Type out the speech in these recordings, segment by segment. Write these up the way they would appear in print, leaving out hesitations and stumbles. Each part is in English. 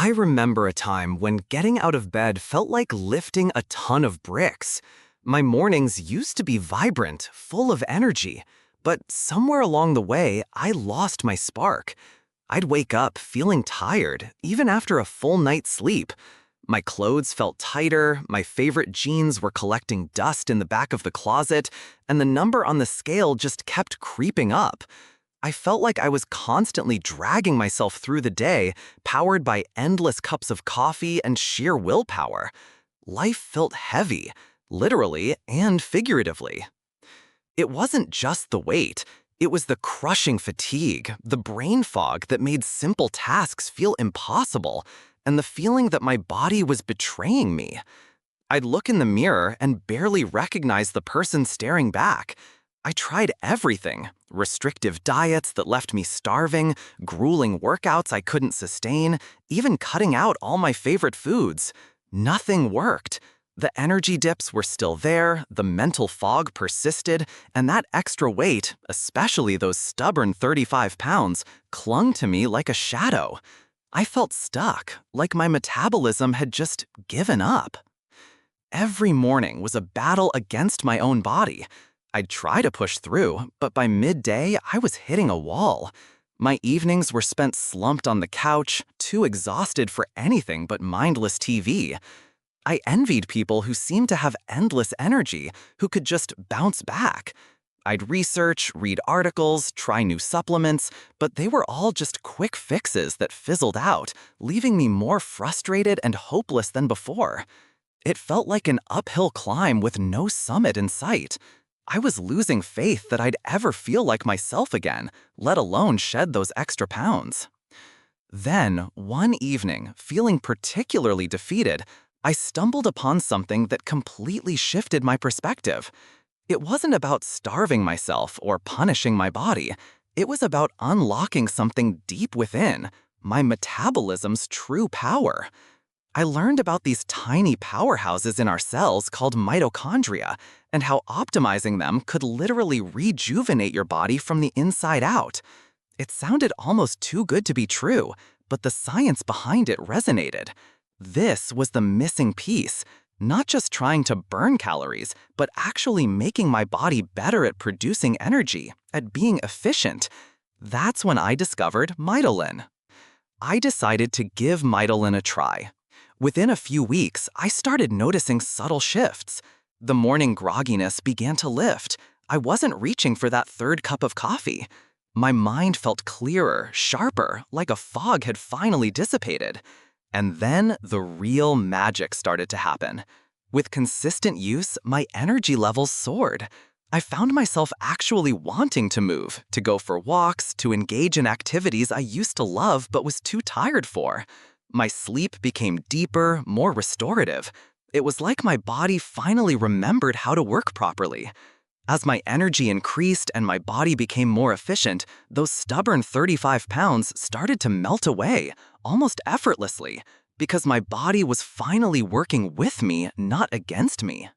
I remember a time when getting out of bed felt like lifting a ton of bricks. My mornings used to be vibrant, full of energy, but somewhere along the way, I lost my spark. I'd wake up feeling tired, even after a full night's sleep. My clothes felt tighter, my favorite jeans were collecting dust in the back of the closet, and the number on the scale just kept creeping up. I felt like I was constantly dragging myself through the day, powered by endless cups of coffee and sheer willpower. Life felt heavy, literally and figuratively. It wasn't just the weight, it was the crushing fatigue, the brain fog that made simple tasks feel impossible, and the feeling that my body was betraying me. I'd look in the mirror and barely recognize the person staring back. I tried everything: restrictive diets that left me starving, grueling workouts I couldn't sustain, even cutting out all my favorite foods. Nothing worked. The energy dips were still there, the mental fog persisted, and that extra weight, especially those stubborn 35 pounds, clung to me like a shadow. I felt stuck, like my metabolism had just given up. Every morning was a battle against my own body. I'd try to push through, but by midday, I was hitting a wall. My evenings were spent slumped on the couch, too exhausted for anything but mindless TV. I envied people who seemed to have endless energy, who could just bounce back. I'd research, read articles, try new supplements, but they were all just quick fixes that fizzled out, leaving me more frustrated and hopeless than before. It felt like an uphill climb with no summit in sight. I was losing faith that I'd ever feel like myself again, let alone shed those extra pounds. Then, one evening, feeling particularly defeated, I stumbled upon something that completely shifted my perspective. It wasn't about starving myself or punishing my body. It was about unlocking something deep within, my metabolism's true power. I learned about these tiny powerhouses in our cells called mitochondria, and how optimizing them could literally rejuvenate your body from the inside out. It sounded almost too good to be true, but the science behind it resonated. This was the missing piece, not just trying to burn calories, but actually making my body better at producing energy, at being efficient. That's when I discovered Mitolyn. I decided to give Midolin a try. Within a few weeks, I started noticing subtle shifts. The morning grogginess began to lift. I wasn't reaching for that third cup of coffee. My mind felt clearer, sharper, like a fog had finally dissipated. And then the real magic started to happen. With consistent use, my energy levels soared. I found myself actually wanting to move, to go for walks, to engage in activities I used to love but was too tired for. My sleep became deeper, more restorative. It was like my body finally remembered how to work properly. As my energy increased and my body became more efficient, those stubborn 35 pounds started to melt away, almost effortlessly, because my body was finally working with me, not against me.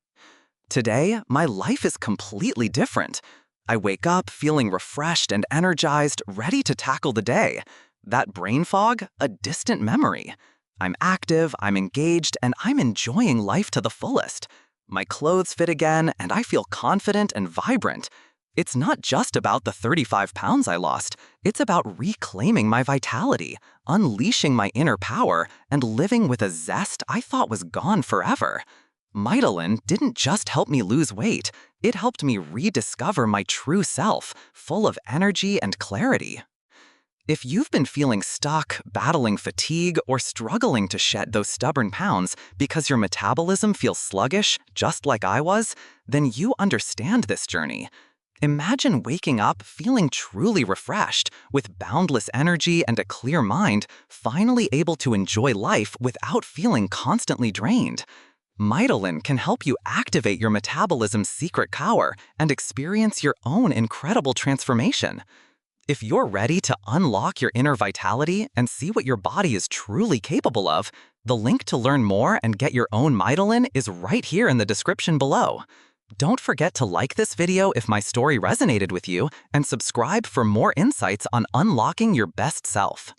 Today, my life is completely different. I wake up feeling refreshed and energized, ready to tackle the day. That brain fog, a distant memory. I'm active, I'm engaged, and I'm enjoying life to the fullest. My clothes fit again, and I feel confident and vibrant. It's not just about the 35 pounds I lost. It's about reclaiming my vitality, unleashing my inner power, and living with a zest I thought was gone forever. Midolin didn't just help me lose weight. It helped me rediscover my true self, full of energy and clarity. If you've been feeling stuck, battling fatigue, or struggling to shed those stubborn pounds because your metabolism feels sluggish, just like I was, then you understand this journey. Imagine waking up feeling truly refreshed, with boundless energy and a clear mind, finally able to enjoy life without feeling constantly drained. Midolin can help you activate your metabolism's secret power and experience your own incredible transformation. If you're ready to unlock your inner vitality and see what your body is truly capable of, the link to learn more and get your own Midolin is right here in the description below. Don't forget to like this video if my story resonated with you, and subscribe for more insights on unlocking your best self.